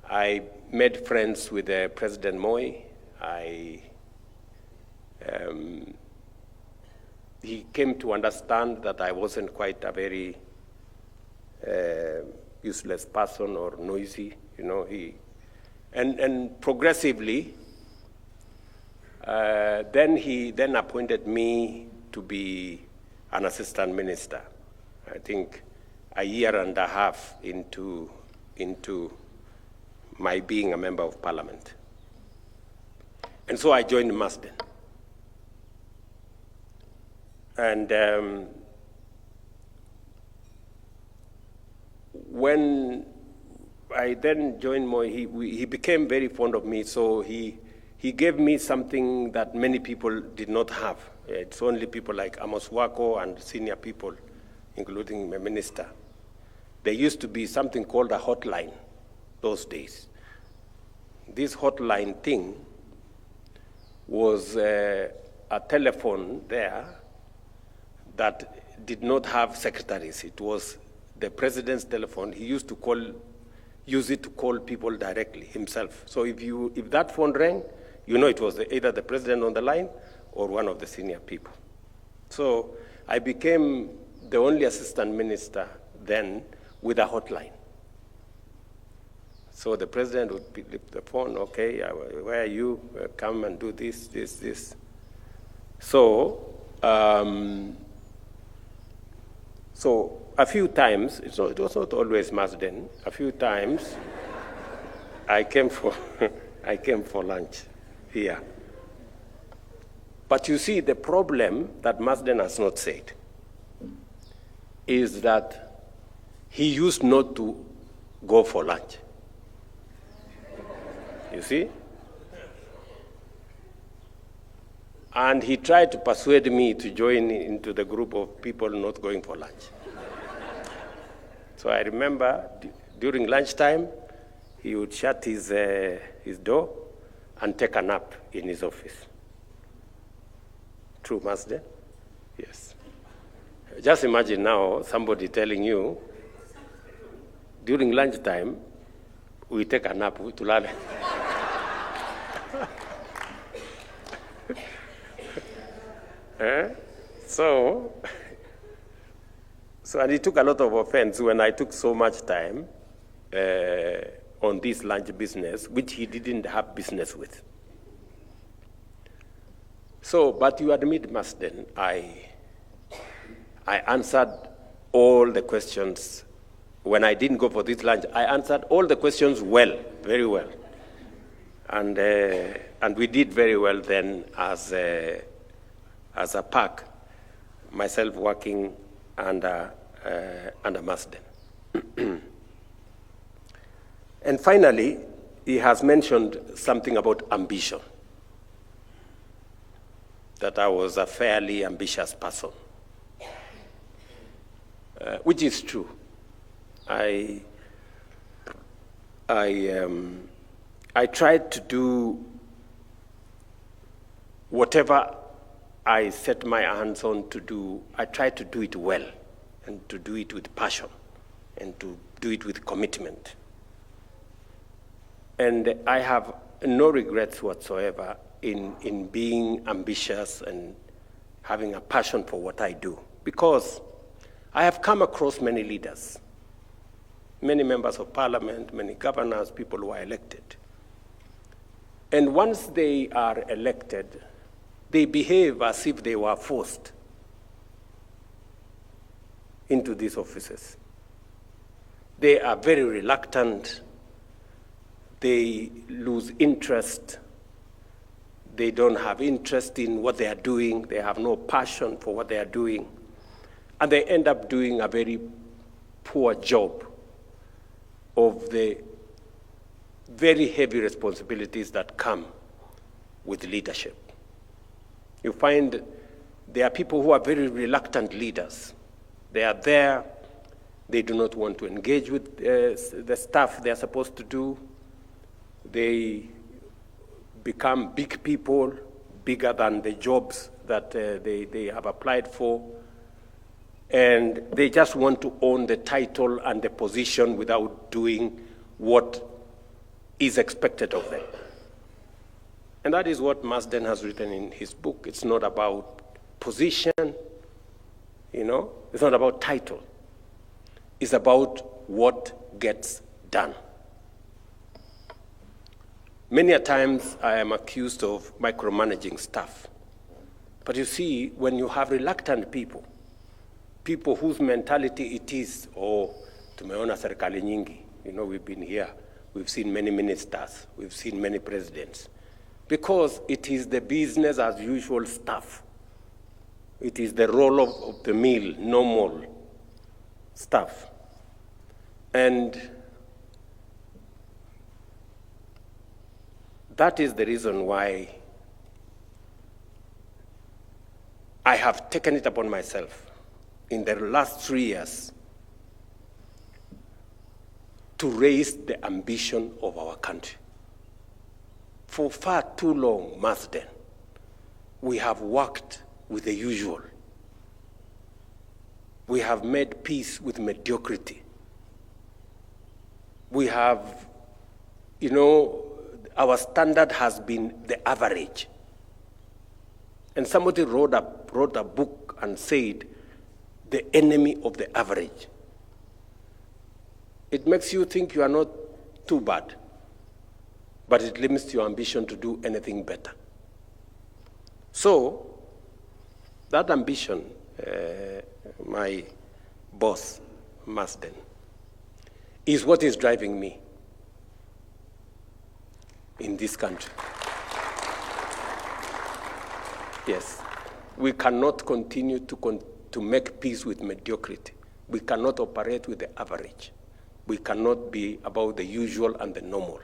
I made friends with President Moi. He came to understand that I wasn't quite a very useless person or noisy, you know. And progressively, then he appointed me to be an assistant minister. I think a year and a half into my being a member of parliament. And so I joined Marsden. And when I then joined Moi, he became very fond of me, so he gave me something that many people did not have. It's only people like Amos Wako and senior people, including my minister. There used to be something called a hotline those days. This hotline thing was a telephone there that did not have secretaries. It was the president's telephone. He used to use it to call people directly himself. So if that phone rang, you know it was either the president on the line or one of the senior people. So I became the only assistant minister then with a hotline. So the president would pick up the phone, okay, where are you? Come and do this, this, this. So, so a few times, it was not always Marsden, a few times I came for lunch here. But you see, the problem that Marsden has not said is that he used not to go for lunch. You see? And he tried to persuade me to join into the group of people not going for lunch. So I remember during lunchtime, he would shut his door and take a nap in his office. True, Marsden? Yes. Just imagine now somebody telling you, during lunchtime, we take a nap to learn. So, and it took a lot of offense when I took so much time on this lunch business, which he didn't have business with. So, but you admit, Marsden, I answered all the questions. When I didn't go for this lunch, I answered all the questions well, very well. And we did very well then as a pack, myself working under Marsden. And finally, he has mentioned something about ambition, that I was a fairly ambitious person, which is true. I tried to do whatever I set my hands on to do. I tried to do it well and to do it with passion and to do it with commitment. And I have no regrets whatsoever in being ambitious and having a passion for what I do, because I have come across many leaders, many members of parliament, many governors, people who are elected. And once they are elected, they behave as if they were forced into these offices. They are very reluctant. They lose interest. They don't have interest in what they are doing. They have no passion for what they are doing. And they end up doing a very poor job of the very heavy responsibilities that come with leadership. You find there are people who are very reluctant leaders. They are there. They do not want to engage with the stuff they are supposed to do. They become big people, bigger than the jobs that they have applied for. And they just want to own the title and the position without doing what is expected of them. And that is what Marsden has written in his book. It's not about position, it's not about title. It's about what gets done. Many a times I am accused of micromanaging staff. But you see, when you have reluctant people whose mentality it is, tumeona serikali nyingi, we've been here, we've seen many ministers, we've seen many presidents, because it is the business as usual stuff. It is the roll of the mill, normal stuff. And that is the reason why I have taken it upon myself in the last 3 years to raise the ambition of our country. For far too long, Marsden, we have worked with the usual. We have made peace with mediocrity. We have, our standard has been the average. And somebody wrote a book and said, the enemy of the average. It makes you think you are not too bad, but it limits your ambition to do anything better. So, that ambition, my boss, Marsden, is what is driving me in this country. Yes, we cannot continue to make peace with mediocrity. We cannot operate with the average. We cannot be about the usual and the normal.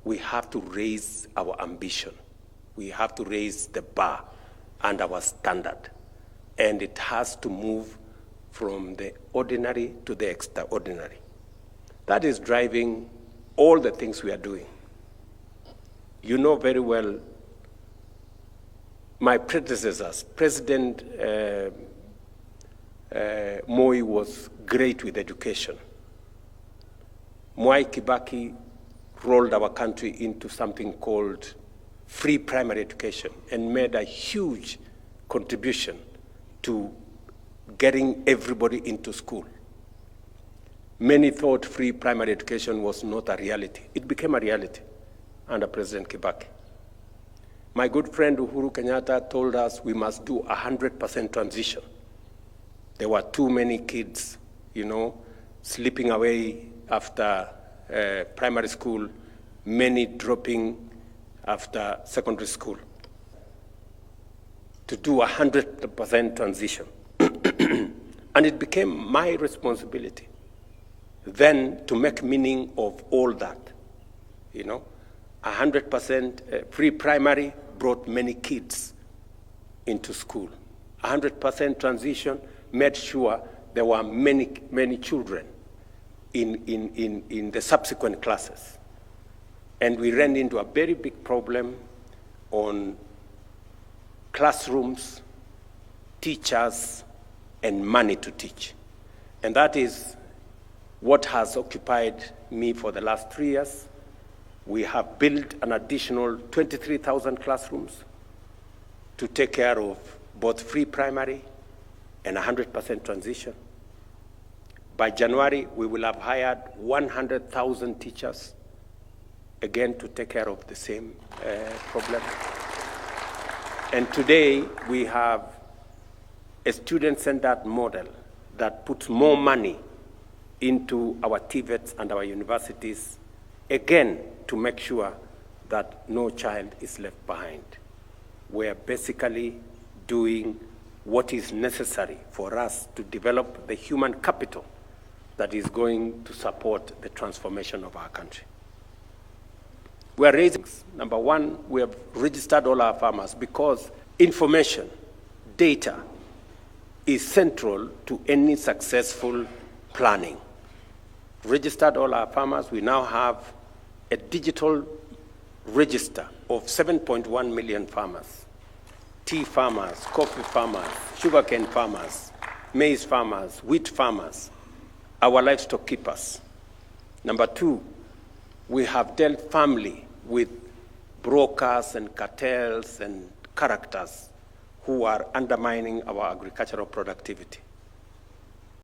We have to raise our ambition. We have to raise the bar and our standard. And it has to move from the ordinary to the extraordinary. That is driving all the things we are doing. You know very well, my predecessors, President Moi was great with education. Mwai Kibaki rolled our country into something called free primary education and made a huge contribution to getting everybody into school. Many thought free primary education was not a reality. It became a reality under President Kibaki. My good friend Uhuru Kenyatta told us we must do 100% transition. There were too many kids, slipping away after primary school, many dropping after secondary school. To do 100% transition. And it became my responsibility then to make meaning of all that. 100% free primary brought many kids into school. 100% transition made sure there were many children in the subsequent classes. And we ran into a very big problem on classrooms, teachers, and money to teach. And that is what has occupied me for the last 3 years. We have built an additional 23,000 classrooms to take care of both free primary and 100% transition. By January, we will have hired 100,000 teachers, again, to take care of the same problem. And today, we have a student-centered model that puts more money into our TVETs and our universities, again, to make sure that no child is left behind. We're basically doing what is necessary for us to develop the human capital that is going to support the transformation of our country. We are raising, number one, we have registered all our farmers because information, data, is central to any successful planning. Registered all our farmers. We now have a digital register of 7.1 million farmers. Tea farmers, coffee farmers, sugarcane farmers, maize farmers, wheat farmers, our livestock keepers. Number two, We have dealt firmly with brokers and cartels and characters who are undermining our agricultural productivity.